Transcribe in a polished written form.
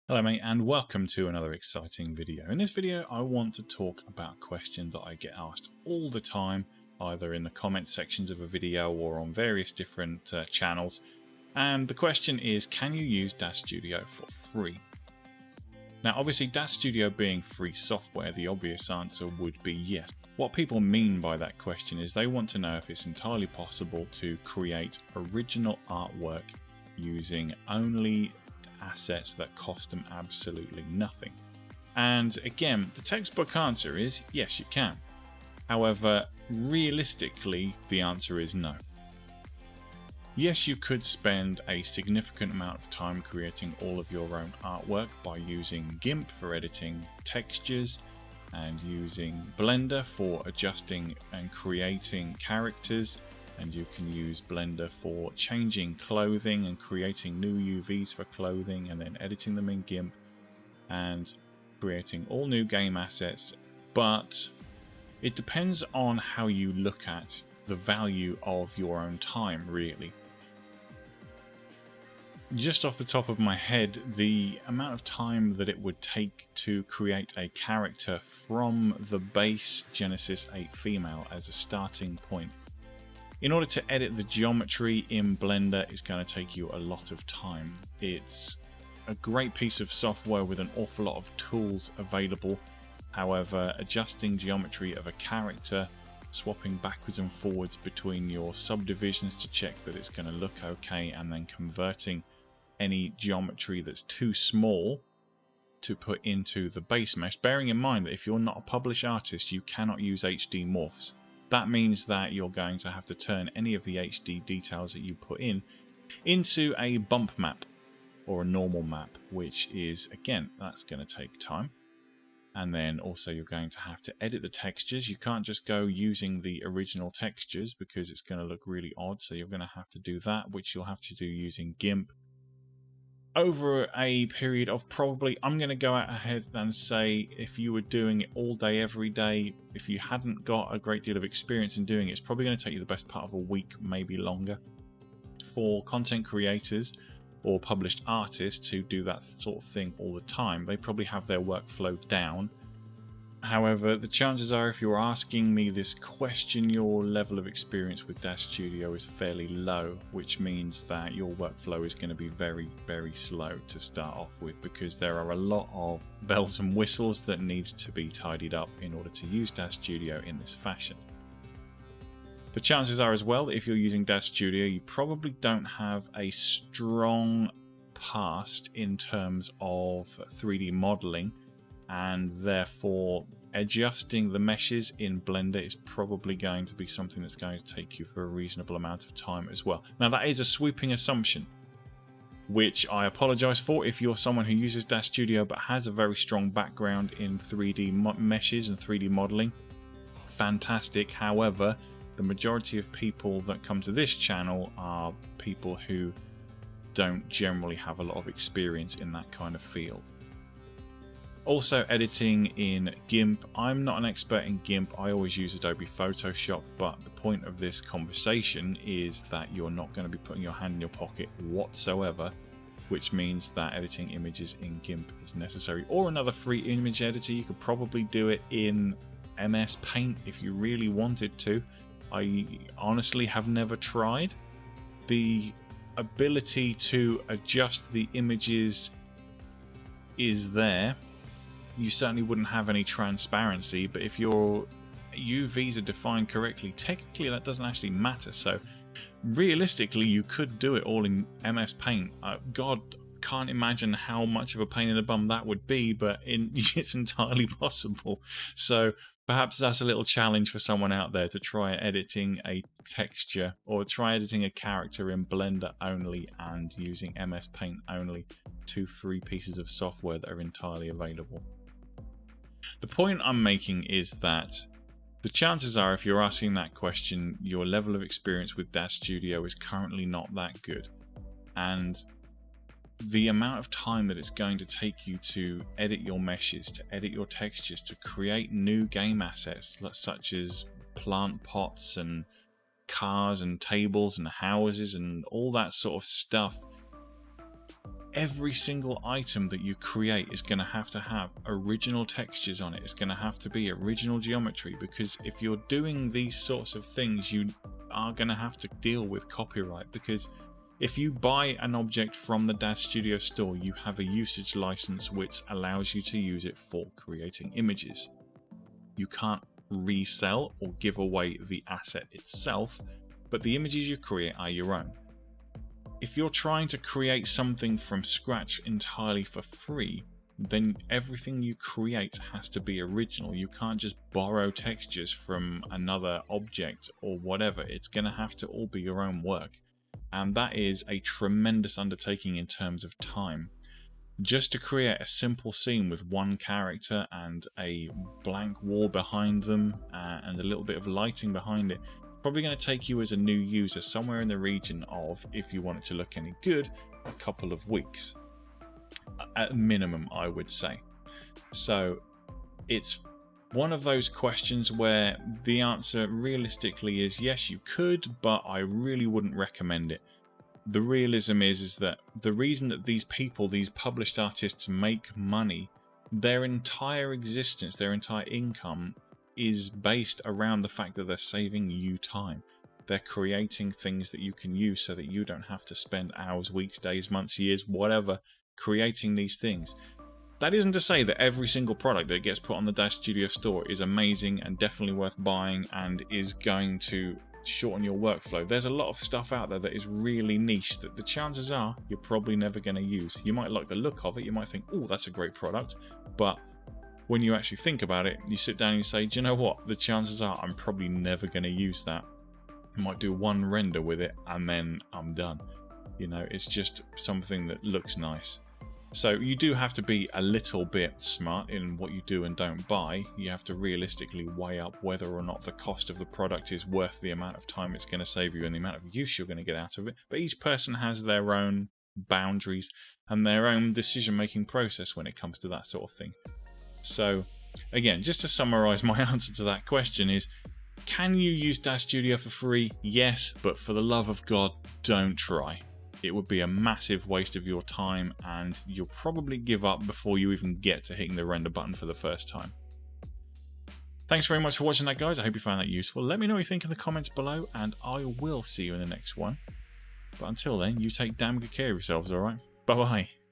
Hello mate, and welcome to another exciting video. In this video I want to talk about a question that I get asked all the time, either in the comment sections of a video or on various different channels, and the question is, can you use Daz Studio for free? Now obviously Daz Studio being free software, the obvious answer would be yes. What people mean by that question is they want to know if it's entirely possible to create original artwork using only assets that cost them absolutely nothing. And again, the textbook answer is yes, you can. However, realistically, the answer is no. Yes, you could spend a significant amount of time creating all of your own artwork by using GIMP for editing textures and using Blender for adjusting and creating characters, and you can use Blender for changing clothing and creating new UVs for clothing and then editing them in GIMP and creating all new game assets. But it depends on how you look at the value of your own time, really. Just off the top of my head, the amount of time that it would take to create a character from the base Genesis 8 female as a starting point, in order to edit the geometry in Blender, is going to take you a lot of time. It's a great piece of software with an awful lot of tools available. However, adjusting geometry of a character, swapping backwards and forwards between your subdivisions to check that it's going to look okay, and then converting any geometry that's too small to put into the base mesh, bearing in mind that if you're not a published artist, you cannot use HD morphs. That means that you're going to have to turn any of the HD details that you put in into a bump map or a normal map, which is, again, that's going to take time. And then also you're going to have to edit the textures. You can't just go using the original textures because it's going to look really odd. So you're going to have to do that, which you'll have to do using GIMP over a period of probably, I'm going to go out ahead and say, if you were doing it all day, every day, if you hadn't got a great deal of experience in doing it, it's probably going to take you the best part of a week, maybe longer. For content creators or published artists who do that sort of thing all the time, they probably have their workflow down. However, the chances are, if you're asking me this question, your level of experience with Daz Studio is fairly low, which means that your workflow is going to be very, very slow to start off with, because there are a lot of bells and whistles that need to be tidied up in order to use Daz Studio in this fashion. The chances are as well that if you're using Daz Studio, you probably don't have a strong past in terms of 3D modeling, and therefore adjusting the meshes in Blender is probably going to be something that's going to take you for a reasonable amount of time as well. Now that is a sweeping assumption, which I apologize for if you're someone who uses Daz Studio but has a very strong background in 3D meshes and 3D modeling. Fantastic. However, the majority of people that come to this channel are people who don't generally have a lot of experience in that kind of field. Also, editing in GIMP. I'm not an expert in GIMP. I always use Adobe Photoshop, but the point of this conversation is that you're not going to be putting your hand in your pocket whatsoever, which means that editing images in GIMP is necessary. Or another free image editor. You could probably do it in MS Paint if you really wanted to. I honestly have never tried. The ability to adjust the images is there. You certainly wouldn't have any transparency, but if your UVs are defined correctly, technically that doesn't actually matter. So realistically, you could do it all in MS Paint. God, can't imagine how much of a pain in the bum that would be, but it's entirely possible. So perhaps that's a little challenge for someone out there to try editing a texture or try editing a character in Blender only and using MS Paint only, two free pieces of software that are entirely available. The point I'm making is that the chances are, if you're asking that question, your level of experience with Daz Studio is currently not that good. And the amount of time that it's going to take you to edit your meshes, to edit your textures, to create new game assets such as plant pots and cars and tables and houses and all that sort of stuff every single item that you create is going to have original textures on it. It's going to have to be original geometry, because if you're doing these sorts of things, you are going to have to deal with copyright, because if you buy an object from the Daz Studio store, you have a usage license which allows you to use it for creating images. You can't resell or give away the asset itself, but the images you create are your own. If you're trying to create something from scratch entirely for free, then everything you create has to be original. You can't just borrow textures from another object or whatever. It's going to have to all be your own work. And that is a tremendous undertaking in terms of time. Just to create a simple scene with one character and a blank wall behind them and a little bit of lighting behind it, probably going to take you as a new user somewhere in the region of, if you want it to look any good, a couple of weeks. At minimum, I would say. So it's one of those questions where the answer realistically is yes, you could, but I really wouldn't recommend it. The realism is that the reason that these people, these published artists, make money, their entire existence, their entire income is based around the fact that they're saving you time. They're creating things that you can use so that you don't have to spend hours, weeks, days, months, years, whatever, creating these things. That isn't to say that every single product that gets put on the Daz Studio store is amazing and definitely worth buying and is going to shorten your workflow. There's a lot of stuff out there that is really niche that the chances are you're probably never going to use. You might like the look of it, you might think, oh, that's a great product, but when you actually think about it, you sit down and you say, do you know what? The chances are I'm probably never going to use that. I might do one render with it and then I'm done. You know, it's just something that looks nice. So you do have to be a little bit smart in what you do and don't buy. You have to realistically weigh up whether or not the cost of the product is worth the amount of time it's going to save you and the amount of use you're going to get out of it. But each person has their own boundaries and their own decision-making process when it comes to that sort of thing. So again, just to summarize my answer to that question is, can you use Daz Studio for free? Yes, but for the love of God, don't try. It would be a massive waste of your time and you'll probably give up before you even get to hitting the render button for the first time. Thanks very much for watching that, guys. I hope you found that useful. Let me know what you think in the comments below and I will see you in the next one. But until then, you take damn good care of yourselves, alright? Bye bye.